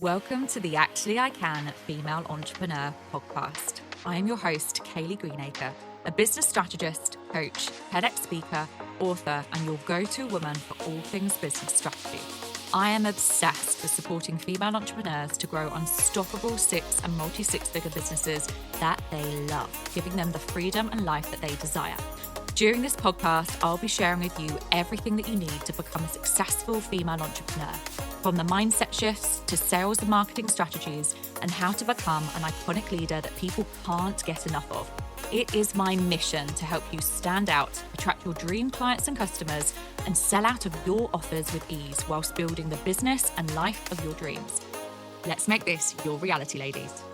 Welcome to the Actually I Can Female Entrepreneur podcast. I am your host, Kaylee Greenacre, a business strategist, coach, TEDx speaker, author, and your go-to woman for all things business strategy. I am obsessed with supporting female entrepreneurs to grow unstoppable six and multi-six-figure businesses that they love, giving them the freedom and life that they desire. During this podcast, I'll be sharing with you everything that you need to become a successful female entrepreneur, from the mindset shifts to sales and marketing strategies and how to become an iconic leader that people can't get enough of. It is my mission to help you stand out, attract your dream clients and customers, and sell out of your offers with ease whilst building the business and life of your dreams. Let's make this your reality, ladies.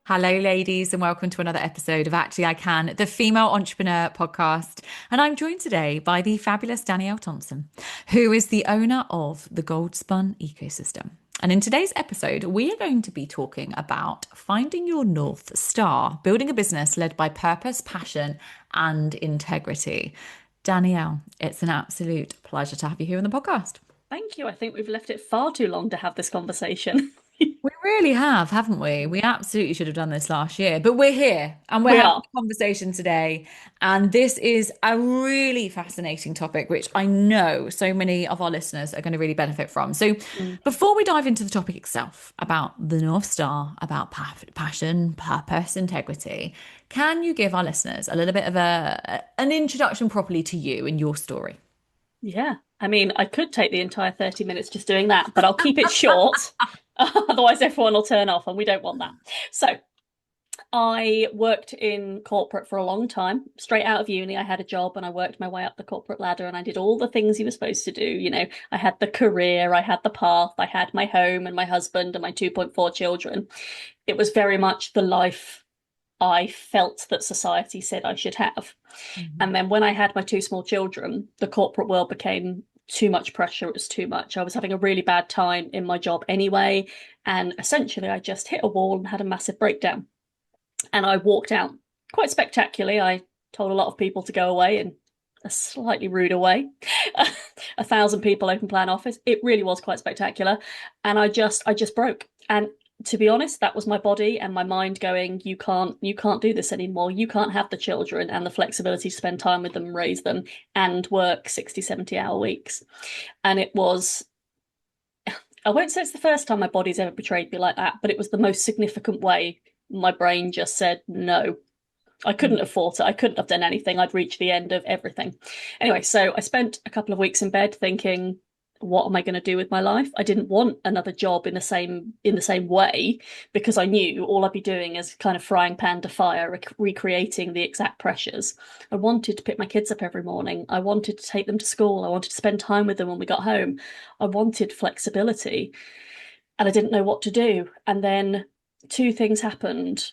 Hello, ladies, and welcome to another episode of Actually I Can, the Female Entrepreneur podcast. And I'm joined today by the fabulous Danielle Thompson, who is the owner of the Goldspun Ecosystem. And in today's episode, we are going to be talking about finding your North Star, building a business led by purpose, passion, and integrity. Danielle, it's an absolute pleasure to have you here on the podcast. Thank you. I think we've left it far too long to have this conversation. We really have, haven't we? We absolutely should have done this last year, but we're here and we're having a conversation today. And this is a really fascinating topic, which I know so many of our listeners are going to really benefit from. So before we dive into the topic itself about the North Star, about passion, purpose, integrity, can you give our listeners a little bit of an introduction properly to you and your story? Yeah. I mean, I could take the entire 30 minutes just doing that, but I'll keep it short. Otherwise, everyone will turn off and we don't want that. So I worked in corporate for a long time. Straight out of uni, I had a job and I worked my way up the corporate ladder and I did all the things you were supposed to do. You know, I had the career, I had the path, I had my home and my husband and my 2.4 children. It was very much the life I felt that society said I should have. And then when I had my two small children, the corporate world became too much pressure. It was too much. I was having a really bad time in my job anyway. And essentially, I just hit a wall and had a massive breakdown. And I walked out quite spectacularly. I told a lot of people to go away in a slightly ruder way. 1,000 people open plan office. It really was quite spectacular. And I just broke. And to be honest, that was my body and my mind going, you can't do this anymore. You can't have the children and the flexibility to spend time with them and raise them and work 60, 70-hour weeks. And it was, I won't say it's the first time my body's ever betrayed me like that, but it was the most significant way my brain just said, no, I couldn't afford it. I couldn't have done anything. I'd reached the end of everything. Anyway, so I spent a couple of weeks in bed thinking, what am I going to do with my life? I didn't want another job in the same way, because I knew all I'd be doing is kind of frying pan to fire, recreating the exact pressures. I wanted to pick my kids up every morning. I wanted to take them to school. I wanted to spend time with them when we got home. I wanted flexibility and I didn't know what to do. And then two things happened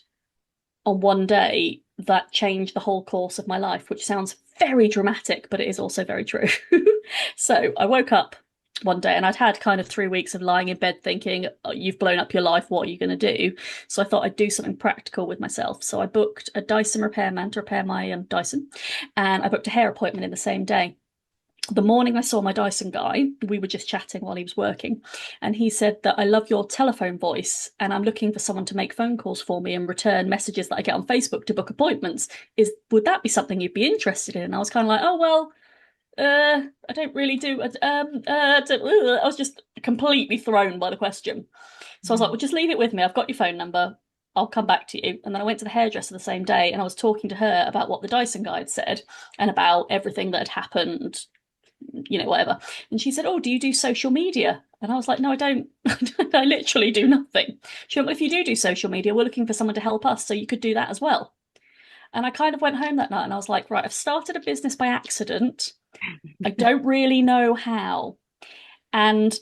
on one day that changed the whole course of my life, which sounds very dramatic, but it is also very true. So I woke up one day and I'd had kind of 3 weeks of lying in bed thinking, oh, you've blown up your life, what are you going to do? So I thought I'd do something practical with myself. So I booked a Dyson repairman to repair my Dyson, and I booked a hair appointment in the same day. The morning I saw my Dyson guy, we were just chatting while he was working, and he said that I love your telephone voice and I'm looking for someone to make phone calls for me and return messages that I get on Facebook to book appointments. Would that be something you'd be interested in? And I was kind of like, oh, well, I don't really do. I was just completely thrown by the question. So I was like, well, just leave it with me. I've got your phone number. I'll come back to you. And then I went to the hairdresser the same day and I was talking to her about what the Dyson guy had said and about everything that had happened, you know, whatever. And she said, oh, do you do social media? And I was like, no, I don't. I literally do nothing. She went, well, if you do social media, we're looking for someone to help us. So you could do that as well. And I kind of went home that night and I was like, right, I've started a business by accident. I don't really know how. And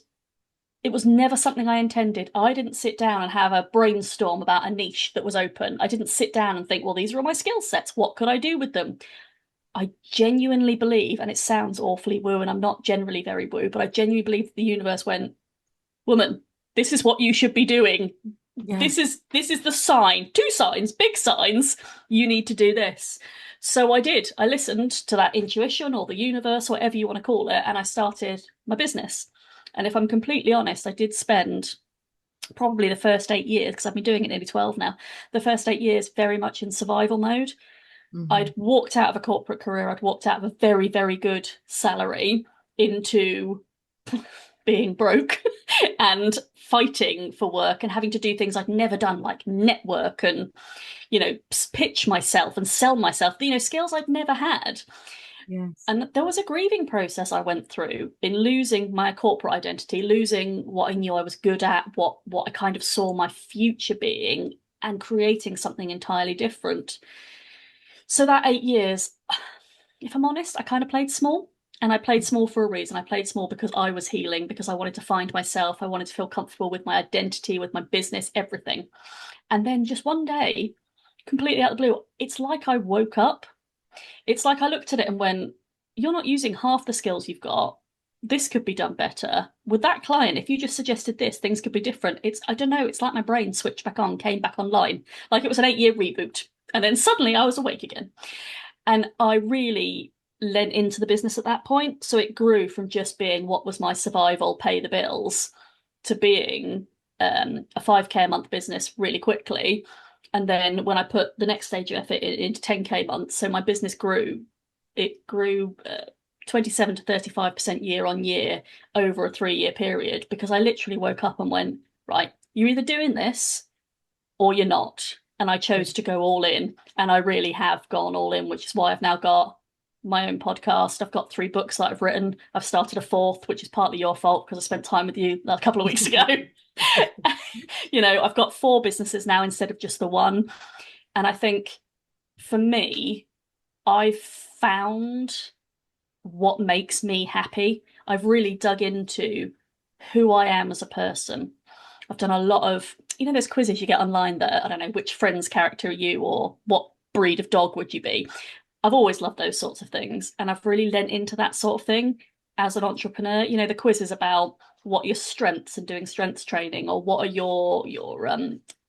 it was never something I intended. I didn't sit down and have a brainstorm about a niche that was open. I didn't sit down and think, well, these are all my skill sets. What could I do with them? I genuinely believe, and it sounds awfully woo, and I'm not generally very woo, but I genuinely believe the universe went, woman, this is what you should be doing. Yeah. This is the sign. 2 signs, big signs. You need to do this. So I did. I listened to that intuition or the universe, whatever you want to call it, and I started my business. And if I'm completely honest, I did spend probably the first 8 years, because I've been doing it nearly 12 now, the first 8 years very much in survival mode. Hmm. I'd walked out of a corporate career, I'd walked out of a very, very good salary into being broke and fighting for work and having to do things I'd never done, like network and, pitch myself and sell myself, skills I'd never had. Yes. And there was a grieving process I went through in losing my corporate identity, losing what I knew I was good at, what I kind of saw my future being, and creating something entirely different. So that 8 years, if I'm honest, I kind of played small. And I played small for a reason. I played small because I was healing, because I wanted to find myself. I wanted to feel comfortable with my identity, with my business, everything. And then just one day, completely out of the blue, it's like I woke up. It's like I looked at it and went, you're not using half the skills you've got. This could be done better. With that client, if you just suggested this, things could be different. I don't know, it's like my brain switched back on, came back online, like it was an 8-year reboot. And then suddenly I was awake again. And I really lent into the business at that point. So it grew from just being what was my survival, pay the bills, to being a 5K a month business really quickly. And then when I put the next stage of effort into 10K months, so my business grew, it grew 27 to 35% year on year over a 3-year period, because I literally woke up and went, right, you're either doing this or you're not. And I chose to go all in. And I really have gone all in, which is why I've now got my own podcast. I've got 3 books that I've written. I've started a 4th, which is partly your fault because I spent time with you a couple of weeks ago. I've got 4 businesses now instead of just the one. And I think for me, I've found what makes me happy. I've really dug into who I am as a person. I've done a lot of, those quizzes you get online that, I don't know, which Friends character are you, or what breed of dog would you be? I've always loved those sorts of things. And I've really lent into that sort of thing as an entrepreneur. The quiz is about what your strengths and doing strengths training, or what are your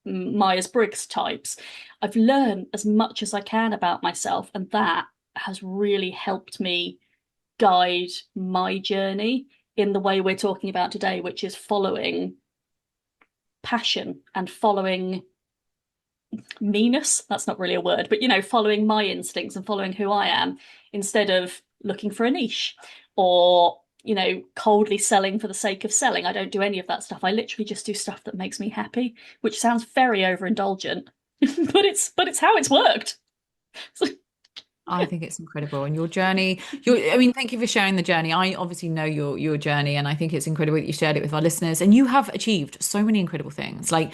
Myers-Briggs types. I've learned as much as I can about myself, and that has really helped me guide my journey in the way we're talking about today, which is following passion and following meanness. That's not really a word, but following my instincts and following who I am, instead of looking for a niche or coldly selling for the sake of selling. I don't do any of that stuff. I literally just do stuff that makes me happy, which sounds very overindulgent, but it's how it's worked. I think it's incredible. And your journey, thank you for sharing the journey. I obviously know your journey, and I think it's incredible that you shared it with our listeners. And you have achieved so many incredible things. Like,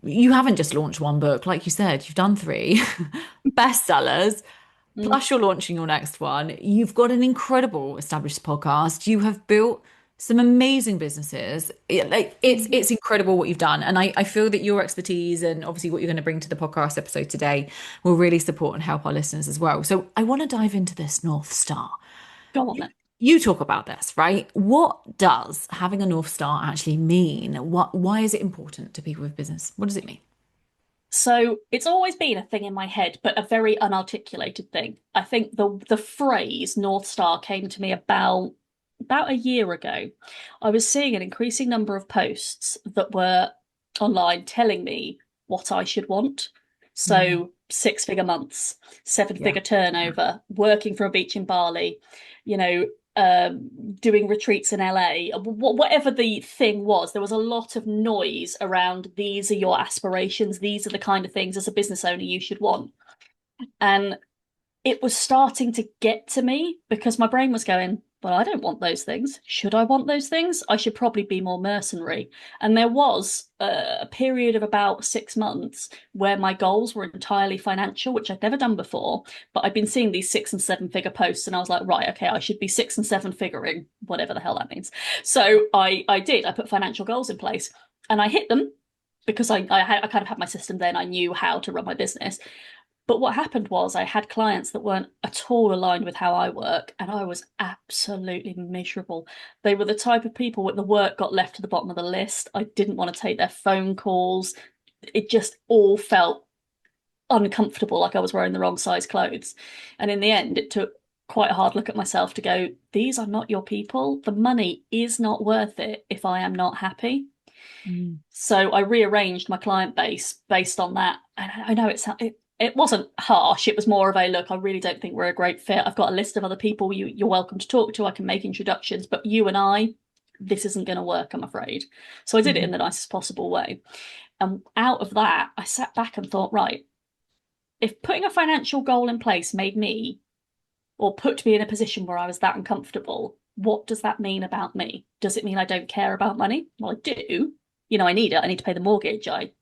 you haven't just launched one book, like you said, you've done 3 bestsellers, Mm. plus you're launching your next one. You've got an incredible established podcast. You have built some amazing businesses. It's incredible what you've done. And I feel that your expertise and obviously what you're going to bring to the podcast episode today will really support and help our listeners as well. So I want to dive into this North Star. Go on then. You talk about this, right? What does having a North Star actually mean? Why is it important to people with business? What does it mean? So it's always been a thing in my head, but a very unarticulated thing. I think the phrase North Star came to me about a year ago. I was seeing an increasing number of posts that were online telling me what I should want. So 6-figure months, 7-figure turnover, working from a beach in Bali, you know, doing retreats in LA, whatever the thing was, there was a lot of noise around these are your aspirations, these are the kind of things as a business owner you should want. And it was starting to get to me because my brain was going, well, I don't want those things. Should I want those things? I should probably be more mercenary. And there was a period of about 6 months where my goals were entirely financial, which I'd never done before. But I'd been seeing these 6 and 7-figure posts, and I was like, right, okay, I should be 6 and 7 figuring, whatever the hell that means. So I did. I put financial goals in place, and I hit them because I kind of had my system then. I knew how to run my business. But what happened was I had clients that weren't at all aligned with how I work, and I was absolutely miserable. They were the type of people where the work got left to the bottom of the list. I didn't want to take their phone calls. It just all felt uncomfortable, like I was wearing the wrong size clothes. And in the end, it took quite a hard look at myself to go, these are not your people. The money is not worth it if I am not happy. Mm. So I rearranged my client base based on that. And I know it wasn't harsh. It was more of a look, I really don't think we're a great fit. I've got a list of other people you're welcome to talk to. I can make introductions, but you and I, this isn't going to work, I'm afraid. So I did it in the nicest possible way. And out of that, I sat back and thought, right, if putting a financial goal in place made me or put me in a position where I was that uncomfortable, what does that mean about me? Does it mean I don't care about money? Well, I do. I need it. I need to pay the mortgage. I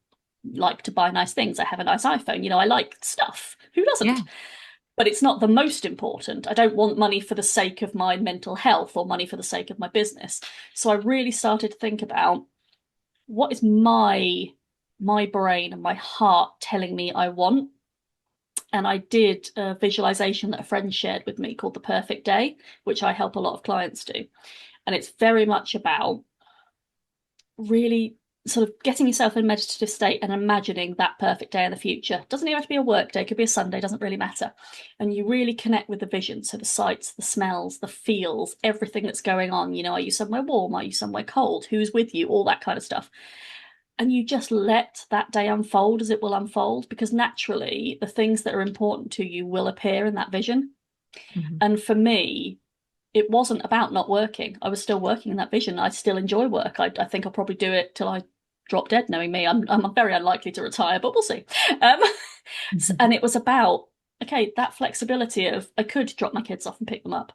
like to buy nice things. I have a nice iPhone. I like stuff. Who doesn't? Yeah. But it's not the most important. I don't want money for the sake of my mental health or money for the sake of my business. So I really started to think about, what is my brain and my heart telling me I want? And I did a visualization that a friend shared with me called The Perfect Day, which I help a lot of clients do. And it's very much about really sort of getting yourself in a meditative state and imagining that perfect day in the future. It doesn't even have to be a work day, it could be a Sunday, doesn't really matter. And you really connect with the vision. So the sights, the smells, the feels, everything that's going on. Are you somewhere warm? Are you somewhere cold? Who's with you? All that kind of stuff. And you just let that day unfold as it will unfold, because naturally the things that are important to you will appear in that vision. And for me, it wasn't about not working. I was still working in that vision. I still enjoy work. I think I'll probably do it till I drop dead, knowing me. I'm very unlikely to retire, but we'll see. And it was about, okay, that flexibility of, I could drop my kids off and pick them up.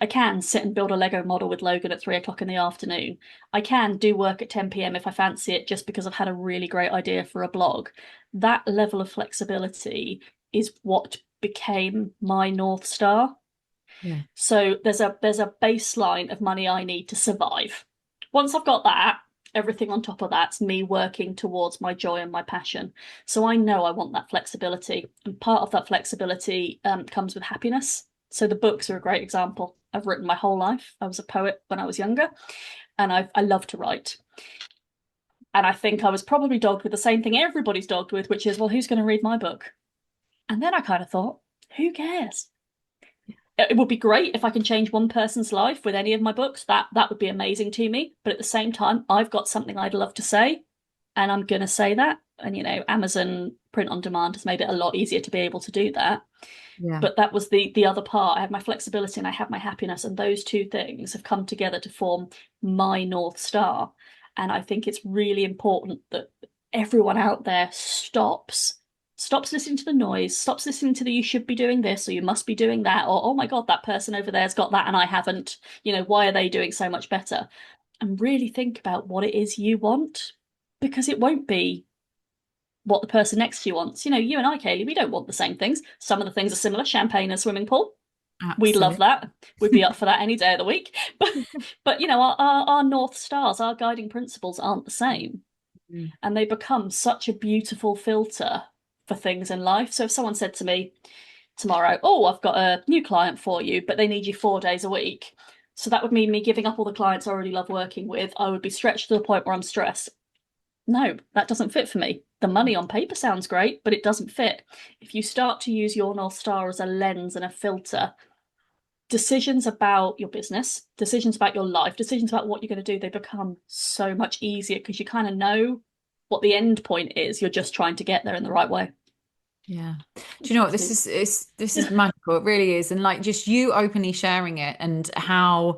I can sit and build a Lego model with Logan at 3 o'clock in the afternoon. I can do work at 10 p.m. if I fancy it, just because I've had a really great idea for a blog. That level of flexibility is what became my North Star. Yeah. So there's a baseline of money I need to survive. Once I've got that, everything on top of that's me working towards my joy and my passion. So I know I want that flexibility. And part of that flexibility comes with happiness. So the books are a great example. I've written my whole life. I was a poet when I was younger, and I love to write. And I think I was probably dogged with the same thing everybody's dogged with, which is, well, who's going to read my book? And then I kind of thought, who cares? It would be great if I can change one person's life with any of my books. That would be amazing to me. But at the same time, I've got something I'd love to say, and I'm going to say that. And, Amazon print on demand has made it a lot easier to be able to do that. Yeah. But that was the other part. I have my flexibility and I have my happiness. And those two things have come together to form my North Star. And I think it's really important that everyone out there stops listening to the noise, stops listening to the, you should be doing this or you must be doing that, or, oh my God, that person over there's got that and I haven't, why are they doing so much better? And really think about what it is you want, because it won't be what the person next to you wants. You and I, Kaylee, we don't want the same things. Some of the things are similar, champagne and swimming pool. Absolutely. We'd love that. We'd be up for that any day of the week. But our North Stars, our guiding principles aren't the same. And they become such a beautiful filter for things in life. So if someone said to me tomorrow, oh, I've got a new client for you, but they need you 4 days a week. So that would mean me giving up all the clients I already love working with. I would be stretched to the point where I'm stressed. No, that doesn't fit for me. The money on paper sounds great, but it doesn't fit. If you start to use your North Star as a lens and a filter, decisions about your business, decisions about your life, decisions about what you're going to do, they become so much easier because you kind of know what the end point is. You're just trying to get there in the right way. Yeah. Do you know what, this is magical. It really is. And like, just you openly sharing it, and how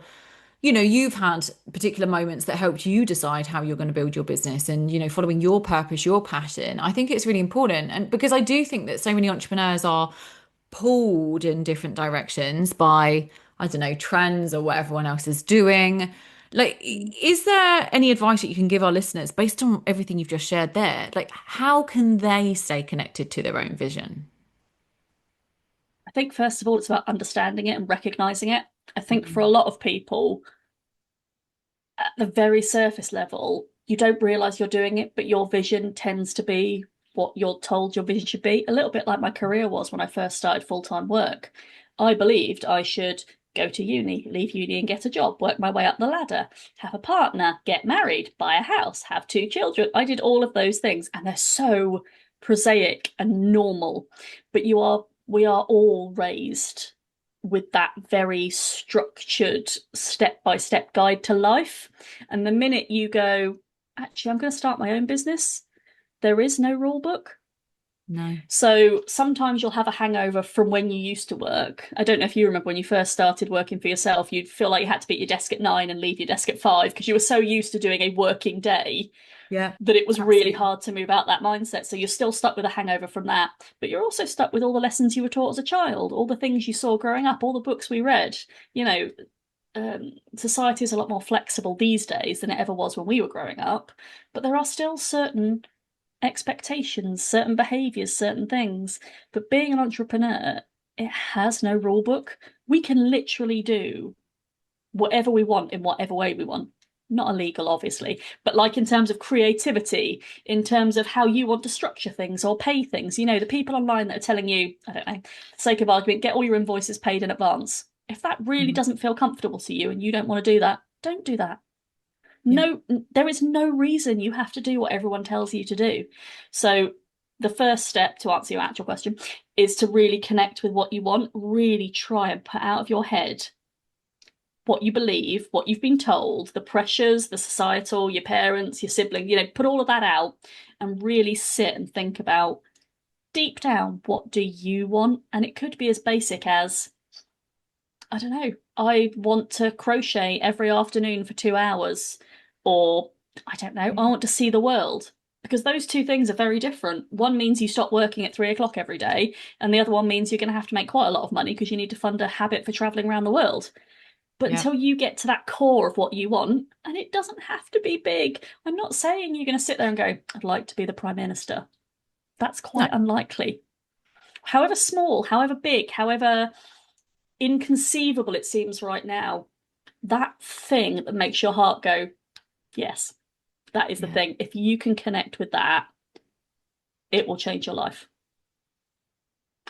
you've had particular moments that helped you decide how you're going to build your business, and following your purpose, your passion. I think it's really important, and because I do think that so many entrepreneurs are pulled in different directions by, I don't know, trends or what everyone else is doing. Like, is there any advice that you can give our listeners based on everything you've just shared there? Like, how can they stay connected to their own vision? I think, first of all, it's about understanding it and recognizing it. I think for a lot of people, at the very surface level, you don't realize you're doing it, but your vision tends to be what you're told your vision should be. A little bit like my career was when I first started full-time work. I believed I should go to uni, leave uni and get a job, work my way up the ladder, have a partner, get married, buy a house, have 2 children. I did all of those things, and they're so prosaic and normal. But we are all raised with that very structured step-by-step guide to life. And the minute you go, actually, I'm going to start my own business. There is no rule book. No. So sometimes you'll have a hangover from when you used to work. I don't know if you remember when you first started working for yourself, you'd feel like you had to be at your desk at 9 and leave your desk at 5 because you were so used to doing a working day Yeah. that it was really Absolutely. hard to move out that mindset. So you're still stuck with a hangover from that, but you're also stuck with all the lessons you were taught as a child, all the things you saw growing up, all the books we read. You know, society is a lot more flexible these days than it ever was when we were growing up, but there are still certain expectations, certain behaviors, certain things. But being an entrepreneur, it has no rule book. We can literally do whatever we want in whatever way we want. Not illegal, obviously, but like in terms of creativity, in terms of how you want to structure things or pay things. You know, the people online that are telling you, I don't know, for the sake of argument, get all your invoices paid in advance. If that really Mhm. doesn't feel comfortable to you and you don't want to do that, don't do that. Yeah. No, there is no reason you have to do what everyone tells you to do. So the first step to answer your actual question is to really connect with what you want, really try and put out of your head what you believe, what you've been told, the pressures, the societal, your parents, your sibling, put all of that out and really sit and think about deep down, what do you want? And it could be as basic as, I don't know, I want to crochet every afternoon for 2 hours, or I don't know, I want to see the world. Because those two things are very different. One means you stop working at 3 o'clock every day, and the other one means you're going to have to make quite a lot of money because you need to fund a habit for traveling around the world. But Yeah. until you get to that core of what you want, and it doesn't have to be big, I'm not saying you're going to sit there and go, I'd like to be the Prime Minister. That's No. quite unlikely. However small, however big, however inconceivable it seems right now, that thing that makes your heart go, yes, that is the Yeah. thing. If you can connect with that, it will change your life.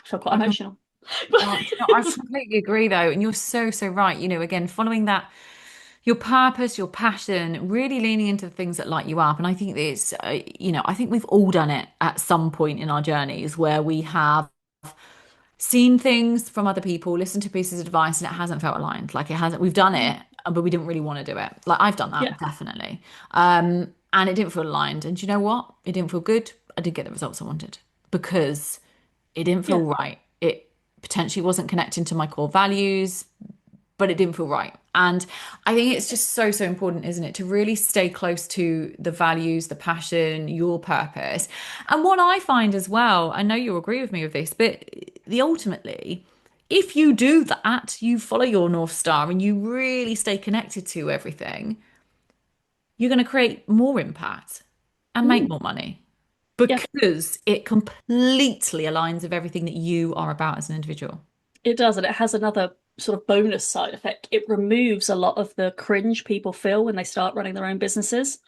I feel quite I can, emotional. I completely agree though. And you're so, so right. Again, following that, your purpose, your passion, really leaning into the things that light you up. And I think it's, I think we've all done it at some point in our journeys where we have seen things from other people, listened to pieces of advice, and it hasn't felt aligned. Like it hasn't, we've done Mm. it, but we didn't really want to do it. Like I've done Yeah. that, definitely. And it didn't feel aligned. And you know what? It didn't feel good. I didn't get the results I wanted because it didn't feel Yeah. right. It potentially wasn't connecting to my core values, but it didn't feel right. And I think it's just so, so important, isn't it, to really stay close to the values, the passion, your purpose. And what I find as well, I know you'll agree with me with this, but the ultimately, if you do that, you follow your North Star and you really stay connected to everything, you're going to create more impact and make Mm. more money Yeah. because it completely aligns with everything that you are about as an individual. It does, and it has another sort of bonus side effect. It removes a lot of the cringe people feel when they start running their own businesses.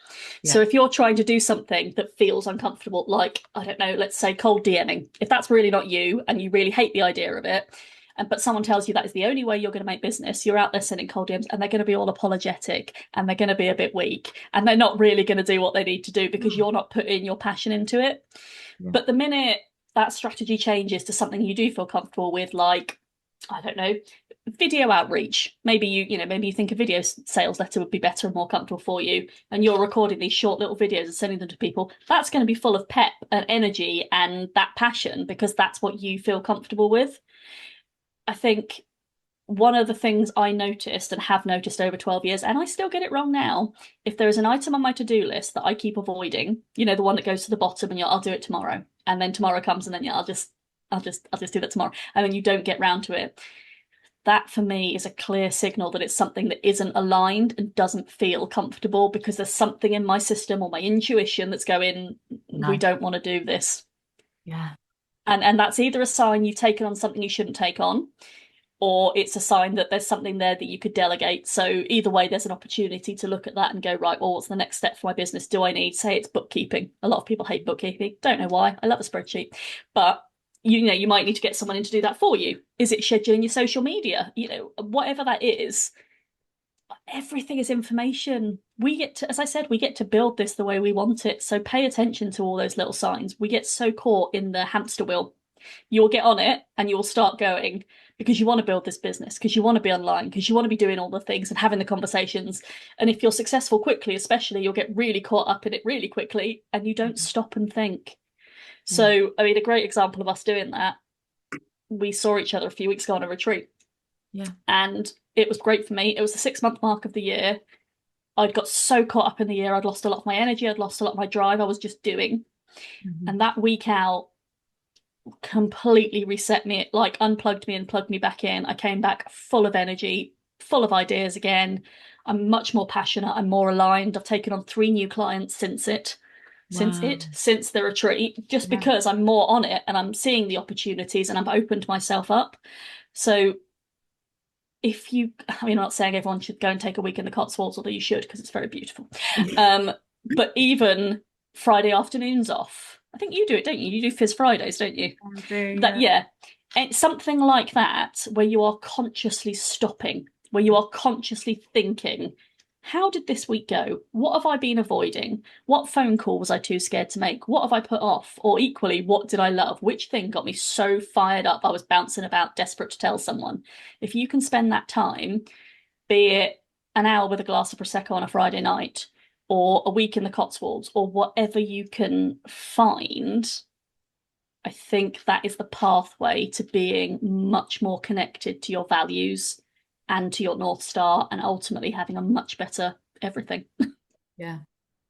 Yeah. So if you're trying to do something that feels uncomfortable, like, I don't know, let's say cold DMing, if that's really not you and you really hate the idea of it, but someone tells you that is the only way you're going to make business, you're out there sending cold DMs and they're going to be all apologetic and they're going to be a bit weak and they're not really going to do what they need to do because you're not putting your passion into it. Yeah. But the minute that strategy changes to something you do feel comfortable with, like, I don't know, video outreach. Maybe maybe you think a video sales letter would be better and more comfortable for you, and you're recording these short little videos and sending them to people. That's going to be full of pep and energy and that passion because that's what you feel comfortable with. I think one of the things I noticed and have noticed over 12 years, and I still get it wrong now, if there is an item on my to-do list that I keep avoiding, the one that goes to the bottom and I'll do it tomorrow. And then tomorrow comes and then I'll just do that tomorrow. And then you don't get round to it. That for me is a clear signal that it's something that isn't aligned and doesn't feel comfortable because there's something in my system or my intuition that's going, we No. don't want to do this. Yeah. And that's either a sign you've taken on something you shouldn't take on, or it's a sign that there's something there that you could delegate. So either way, there's an opportunity to look at that and go, right, well, what's the next step for my business? Do I need, say it's bookkeeping. A lot of people hate bookkeeping. Don't know why. I love a spreadsheet. But you might need to get someone in to do that for you. Is it scheduling your social media? Whatever that is, everything is information. We get to, as I said, we get to build this the way we want it. So pay attention to all those little signs. We get so caught in the hamster wheel. You'll get on it and you'll start going, because you want to build this business, because you want to be online, because you want to be doing all the things and having the conversations. And if you're successful quickly, especially, you'll get really caught up in it really quickly and you don't stop and think. So, I mean, a great example of us doing that, we saw each other a few weeks ago on a retreat. Yeah. And it was great for me. It was the 6-month mark of the year. I'd got so caught up in the year. I'd lost a lot of my energy. I'd lost a lot of my drive. I was just doing. And that week out completely reset me, like unplugged me and plugged me back in. I came back full of energy, full of ideas again. I'm much more passionate. I'm more aligned. I've taken on 3 new clients since the retreat, just because I'm more on it and I'm seeing the opportunities and I've opened myself up. So if you, I mean, I'm not saying everyone should go and take a week in the Cotswolds, although you should, because it's very beautiful. But even Friday afternoons off, I think you do it, don't you? You do Fizz Fridays, don't you? I do, That, yeah. It's something like that where you are consciously stopping, where you are consciously thinking, how did this week go? What have I been avoiding? What phone call was I too scared to make? What have I put off? Or equally, what did I love? Which thing got me so fired up I was bouncing about, desperate to tell someone? If you can spend that time, be it an hour with a glass of Prosecco on a Friday night, or a week in the Cotswolds, or whatever you can find, I think that is the pathway to being much more connected to your values and to your North Star, and ultimately having a much better everything. Yeah,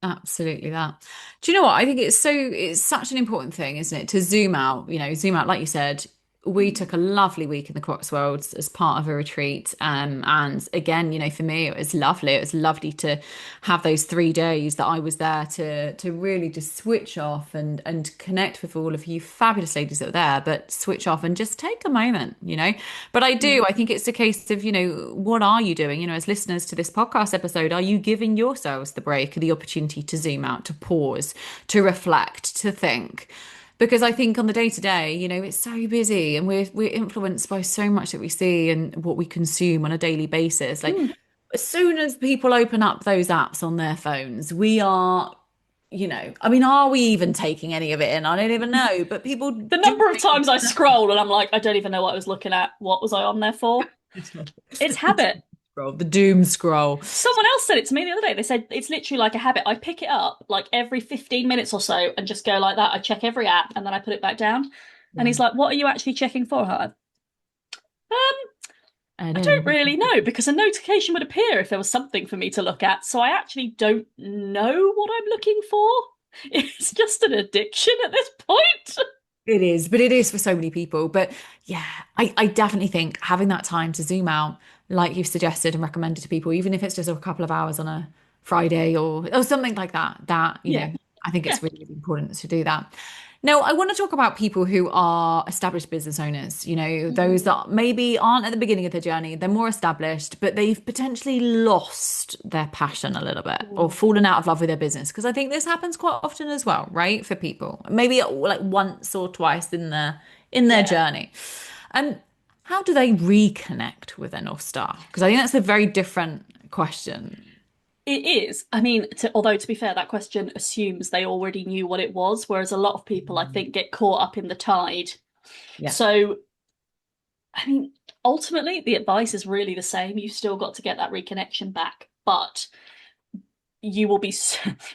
absolutely that. Do you know what? I think it's such an important thing, isn't it? To zoom out, zoom out, like you said. We took a lovely week in the Cotswolds as part of a retreat. And again, for me, it was lovely. It was lovely to have those 3 days that I was there to really just switch off and connect with all of you fabulous ladies that were there, but switch off and just take a moment. But I think it's a case of, what are you doing? As listeners to this podcast episode, are you giving yourselves the break, the opportunity to zoom out, to pause, to reflect, to think? Because I think on the day to day, it's so busy and we're influenced by so much that we see and what we consume on a daily basis. Like as soon as people open up those apps on their phones, we are, I mean, are we even taking any of it in? I don't even know. But people The number of times I scroll and I'm like, I don't even know what I was looking at. What was I on there for? It's habit. The doom scroll. Someone else said it to me the other day. They said it's literally like a habit. I pick it up like every 15 minutes or so and just go like that. I check every app and then I put it back down. And he's like, what are you actually checking for, her? I don't really know, because a notification would appear if there was something for me to look at. So I actually don't know what I'm looking for. It's just an addiction at this point. It is, but it is for so many people. But yeah, I definitely think having that time to zoom out, like you've suggested and recommended to people, even if it's just a couple of hours on a Friday or something like that, I think it's really, really important to do that. Now, I want to talk about people who are established business owners, those that maybe aren't at the beginning of their journey, they're more established, but they've potentially lost their passion a little bit or fallen out of love with their business. Because I think this happens quite often as well, right? For people, maybe like once or twice in their journey. And how do they reconnect with their North Star? Because I think that's a very different question. It is. I mean, although to be fair, that question assumes they already knew what it was, whereas a lot of people, I think, get caught up in the tide. Yeah. So, I mean, ultimately, the advice is really the same. You've still got to get that reconnection back, but you will be,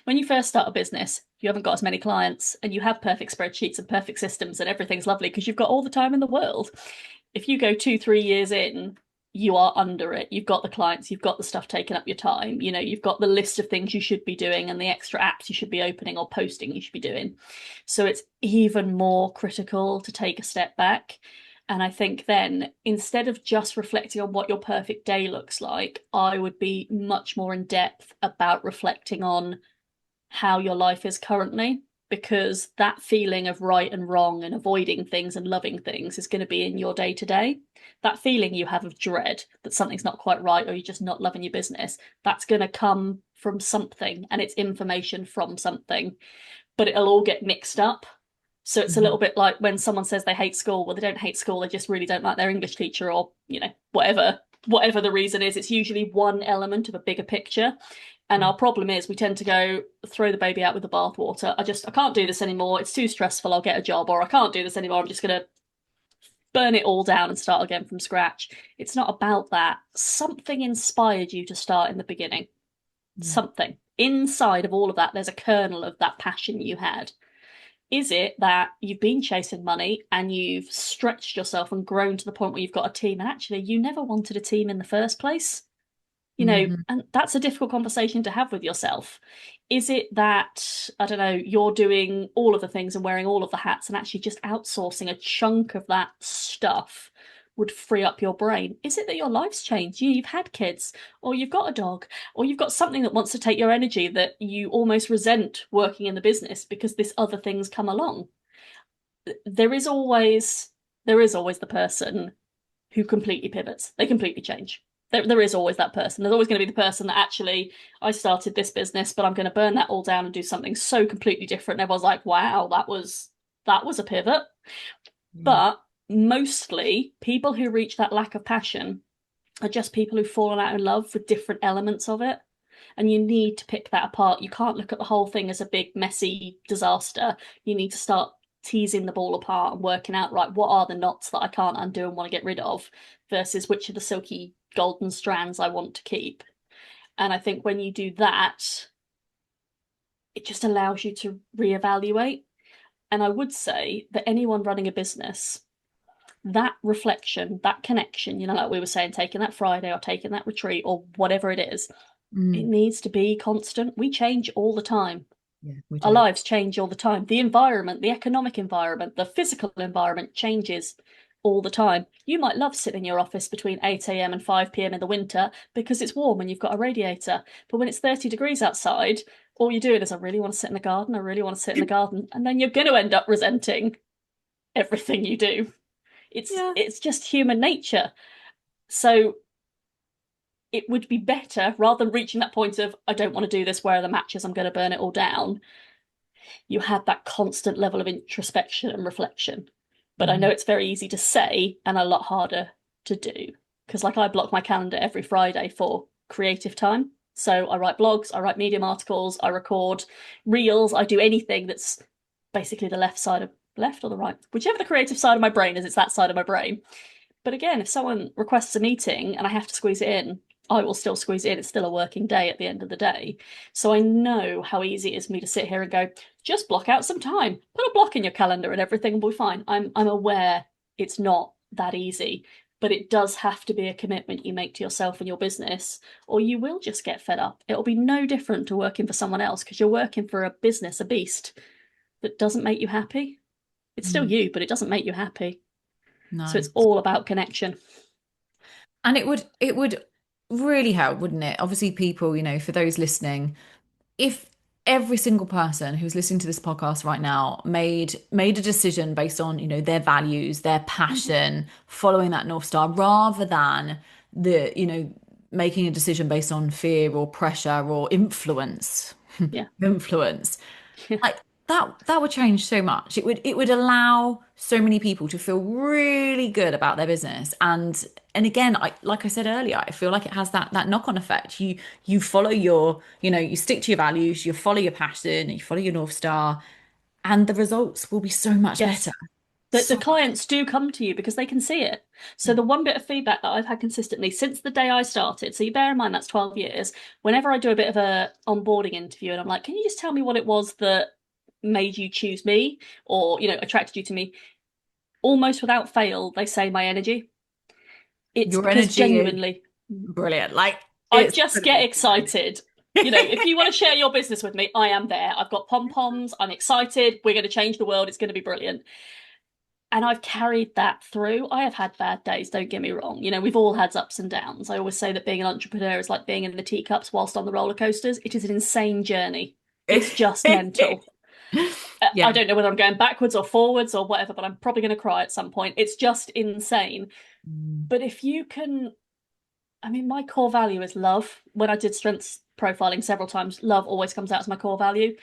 when you first start a business, you haven't got as many clients and you have perfect spreadsheets and perfect systems and everything's lovely because you've got all the time in the world. If you go 2-3 years in, you are under it. You've got the clients, you've got the stuff taking up your time, you've got the list of things you should be doing and the extra apps you should be opening or posting you should be doing. So it's even more critical to take a step back. And I think then, instead of just reflecting on what your perfect day looks like, I would be much more in depth about reflecting on how your life is currently, because that feeling of right and wrong and avoiding things and loving things is going to be in your day to day. That feeling you have of dread that something's not quite right or you're just not loving your business, that's going to come from something, and it's information from something, but it'll all get mixed up. So it's a little bit like when someone says they hate school. Well, they don't hate school, they just really don't like their English teacher, or whatever the reason is. It's usually one element of a bigger picture. And our problem is we tend to go throw the baby out with the bathwater. I can't do this anymore. It's too stressful. I'll get a job. Or I can't do this anymore. I'm just going to burn it all down and start again from scratch. It's not about that. Something inspired you to start in the beginning. Something inside of all of that, there's a kernel of that passion you had. Is it that you've been chasing money and you've stretched yourself and grown to the point where you've got a team, and actually you never wanted a team in the first place? You know, and that's a difficult conversation to have with yourself. Is it that, I don't know, you're doing all of the things and wearing all of the hats, and actually just outsourcing a chunk of that stuff would free up your brain? Is it that your life's changed? You've had kids, or you've got a dog, or you've got something that wants to take your energy that you almost resent working in the business because this other thing's come along? There is always the person who completely pivots. They completely change. There is always that person. There's always going to be the person that actually, I started this business, but I'm going to burn that all down and do something so completely different. And everyone's like, wow, that was a pivot. But mostly people who reach that lack of passion are just people who've fallen out in love with different elements of it. And you need to pick that apart. You can't look at the whole thing as a big, messy disaster. You need to start teasing the ball apart and working out, right, what are the knots that I can't undo and want to get rid of versus which are the silky golden strands I want to keep. And I think when you do that, it just allows you to reevaluate. And I would say that anyone running a business, that reflection, that connection, you know, like we were saying, taking that Friday or taking that retreat or whatever it is, it needs to be constant. We change all the time. Our lives change all the time. The environment, the economic environment, the physical environment changes all the time. You might love sitting in your office between 8 a.m. and 5 p.m. in the winter because it's warm and you've got a radiator. But when it's 30 degrees outside, all you're doing is, I really want to sit in the garden. I really want to sit in the garden. And then you're going to end up resenting everything you do. It's just human nature. So it would be better, rather than reaching that point of, I don't want to do this, where are the matches, I'm going to burn it all down, you had that constant level of introspection and reflection. But I know it's very easy to say and a lot harder to do. Because like I block my calendar every Friday for creative time. So I write blogs, I write Medium articles, I record reels, I do anything that's basically the left or the right, whichever the creative side of my brain is, it's that side of my brain. But again, if someone requests a meeting and I have to squeeze it in, I will still squeeze it in. It's still a working day at the end of the day. So I know how easy it is for me to sit here and go, just block out some time, put a block in your calendar and everything will be fine. I'm aware it's not that easy, but it does have to be a commitment you make to yourself and your business, or you will just get fed up. It'll be no different to working for someone else, because you're working for a business, a beast that doesn't make you happy. It's still you, but it doesn't make you happy. No. So it's all about connection. And it would really help, wouldn't it? Obviously, people, you know, for those listening, if every single person who's listening to this podcast right now made a decision based on, you know, their values, their passion, following that North Star, rather than making a decision based on fear or pressure or influence. Influence. Like that would change so much. It would allow so many people to feel really good about their business. And again, like I said earlier, I feel like it has that knock-on effect. You follow you stick to your values, you follow your passion, you follow your North Star, and the results will be so much better. The clients do come to you because they can see it. So the one bit of feedback that I've had consistently since the day I started, so you bear in mind that's 12 years, whenever I do a bit of a onboarding interview and I'm like, can you just tell me what it was that made you choose me, or, you know, attracted you to me? Almost without fail, they say my energy. It's your because energy genuinely brilliant. Like, I just get excited. You know, if you want to share your business with me, I am there. I've got pom-poms. I'm excited. We're going to change the world. It's going to be brilliant. And I've carried that through. I have had bad days, don't get me wrong. You know, we've all had ups and downs. I always say that being an entrepreneur is like being in the teacups whilst on the roller coasters. It is an insane journey. It's just mental. I don't know whether I'm going backwards or forwards or whatever, but I'm probably going to cry at some point. It's just insane. But if you can, I mean, my core value is love. When I did strengths profiling several times, love always comes out as my core value.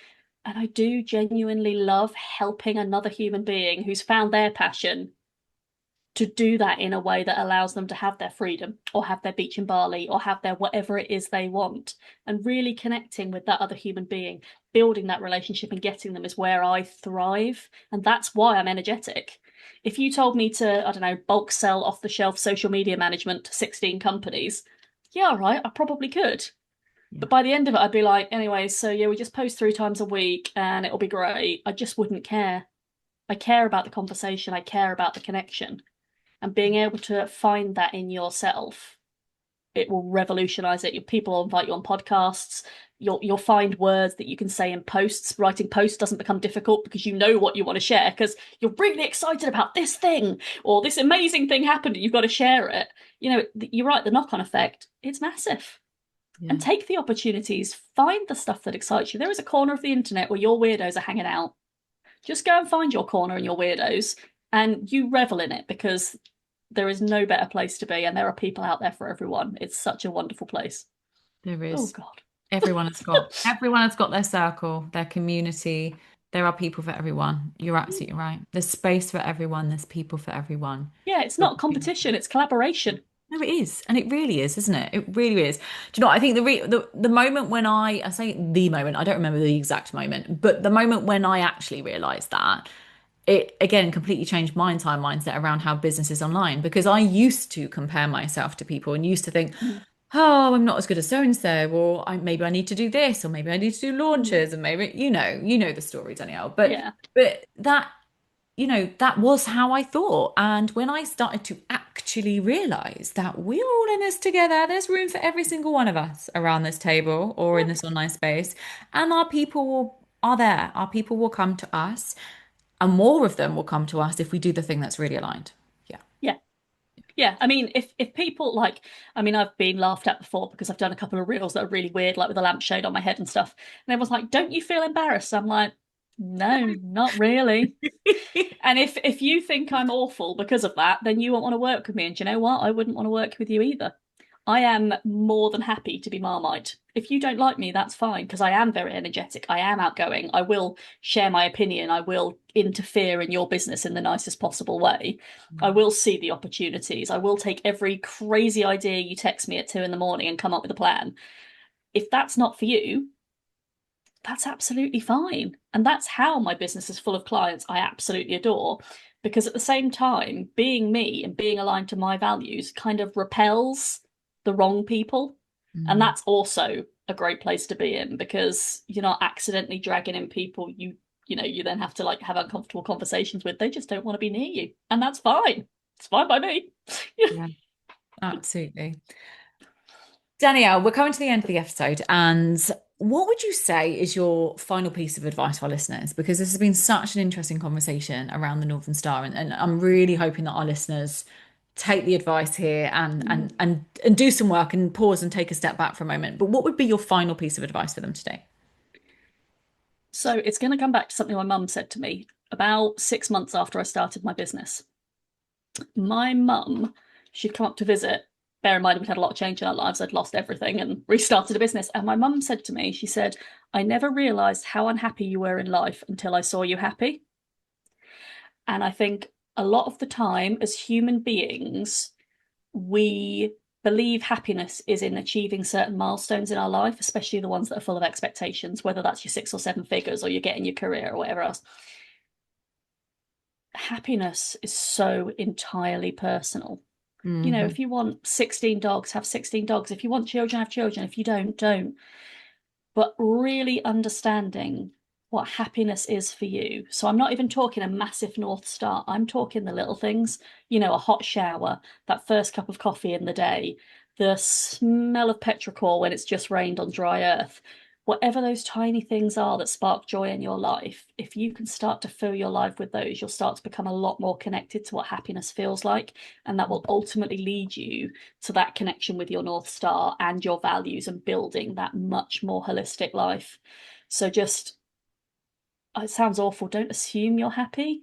And I do genuinely love helping another human being who's found their passion to do that in a way that allows them to have their freedom, or have their beach in Bali, or have their whatever it is they want. And really connecting with that other human being, building that relationship and getting them is where I thrive. And that's why I'm energetic. If you told me to, I don't know, bulk sell off the shelf social media management to 16 companies, yeah, all right, I probably could. Yeah. But by the end of it, I'd be like, anyway, so yeah, we just post 3 times a week and it'll be great. I just wouldn't care. I care about the conversation. I care about the connection. And being able to find that in yourself, it will revolutionize it. Your people will invite you on podcasts. You'll find words that you can say in posts. Writing posts doesn't become difficult because you know what you want to share because you're really excited about this thing or this amazing thing happened and you've got to share it. You know, you're right, the knock-on effect, it's massive. Yeah. And take the opportunities, find the stuff that excites you. There is a corner of the internet where your weirdos are hanging out. Just go and find your corner and your weirdos and you revel in it because there is no better place to be and there are people out there for everyone. It's such a wonderful place. There Oh is. God. Everyone has got their circle, their community. There are people for everyone. You're absolutely right. There's space for everyone. There's people for everyone. Yeah, it's not competition, it's collaboration. No, it is, and it really is, isn't it? It really is. Do you know what? I think the moment when I say the moment, I don't remember the exact moment, but the moment when I actually realized that, it again completely changed my entire mindset around how business is online because I used to compare myself to people and used to think, Mm. oh, I'm not as good as so and so, or maybe I need to do this, or maybe I need to do launches, and maybe you know the story, Danielle. But Yeah. but that that was how I thought. And when I started to actually realize that we're all in this together, there's room for every single one of us around this table or in Yep. this online space, and are there. Our people will come to us, and more of them will come to us if we do the thing that's really aligned. Yeah. Yeah. Yeah. I mean, if people like, I mean, I've been laughed at before because I've done a couple of reels that are really weird, like with a lampshade on my head and stuff. And everyone's like, don't you feel embarrassed? I'm like, no, not really. And if you think I'm awful because of that, then you won't want to work with me. And do you know what? I wouldn't want to work with you either. I am more than happy to be Marmite. If you don't like me, that's fine, because I am very energetic. I am outgoing. I will share my opinion. I will interfere in your business in the nicest possible way. I will see the opportunities. I will take every crazy idea you text me at 2 in the morning and come up with a plan. If that's not for you, that's absolutely fine. And that's how my business is full of clients I absolutely adore. Because at the same time, being me and being aligned to my values kind of repels the wrong people. And Mm. that's also a great place to be in because you're not accidentally dragging in people you then have to like have uncomfortable conversations with. They just don't want to be near you. And that's fine. It's fine by me. Yeah, absolutely. Danielle, we're coming to the end of the episode, and what would you say is your final piece of advice for our listeners? Because this has been such an interesting conversation around the Northern Star, and I'm really hoping that our listeners take the advice here and do some work and pause and take a step back for a moment. But what would be your final piece of advice for them today? So it's going to come back to something my mum said to me about 6 months after I started my business. My mum, she'd come up to visit. Bear in mind, we'd had a lot of change in our lives. I'd lost everything and restarted a business. And my mum said to me, she said, I never realised how unhappy you were in life until I saw you happy. And I think a lot of the time, as human beings, we believe happiness is in achieving certain milestones in our life, especially the ones that are full of expectations, whether that's your 6 or 7 figures or you're getting your career or whatever else. Happiness is so entirely personal. You know, Hmm. if you want 16 dogs, have 16 dogs. If you want children, have children. If you don't, don't. But really understanding what happiness is for you. So I'm not even talking a massive North Star. I'm talking the little things, a hot shower, that first cup of coffee in the day, the smell of petrichor when it's just rained on dry earth. Whatever those tiny things are that spark joy in your life, if you can start to fill your life with those, you'll start to become a lot more connected to what happiness feels like. And that will ultimately lead you to that connection with your North Star and your values and building that much more holistic life. So just, it sounds awful. Don't assume you're happy.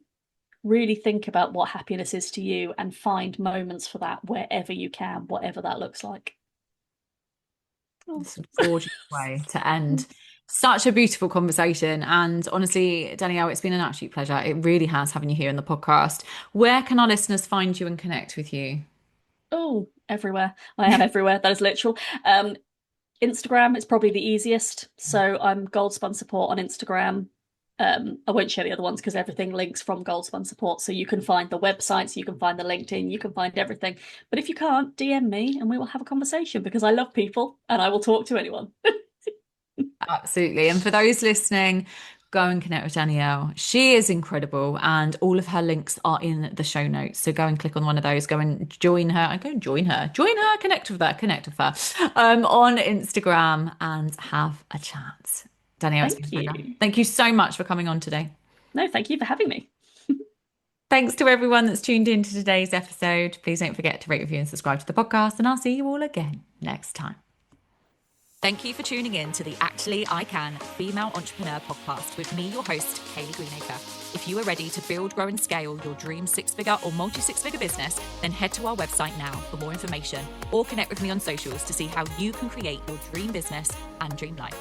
Really think about what happiness is to you and find moments for that wherever you can, whatever that looks like. Oh. It's a gorgeous way to end such a beautiful conversation. And honestly, Danielle, it's been an absolute pleasure. It really has having you here in the podcast. Where can our listeners find you and connect with you? Oh, everywhere. I am everywhere. That is literal. Instagram is probably the easiest. So I'm Goldspun Support on Instagram. I won't share the other ones because everything links from Goldspun Support. So you can find the websites, you can find the LinkedIn, you can find everything. But if you can't, DM me and we will have a conversation, because I love people and I will talk to anyone. Absolutely. And for those listening, go and connect with Danielle. She is incredible, and all of her links are in the show notes. So go and click on one of those, go and join her, connect with her on Instagram and have a chat. Danielle, Thank you. Thank you so much for coming on today. No, thank you for having me. Thanks to everyone that's tuned into today's episode. Please don't forget to rate, review, and subscribe to the podcast, and I'll see you all again next time. Thank you for tuning in to the Actually I Can Female Entrepreneur Podcast with me, your host, Kaylee Greenacre. If you are ready to build, grow, and scale your dream six-figure or multi-six-figure business, then head to our website now for more information, or connect with me on socials to see how you can create your dream business and dream life.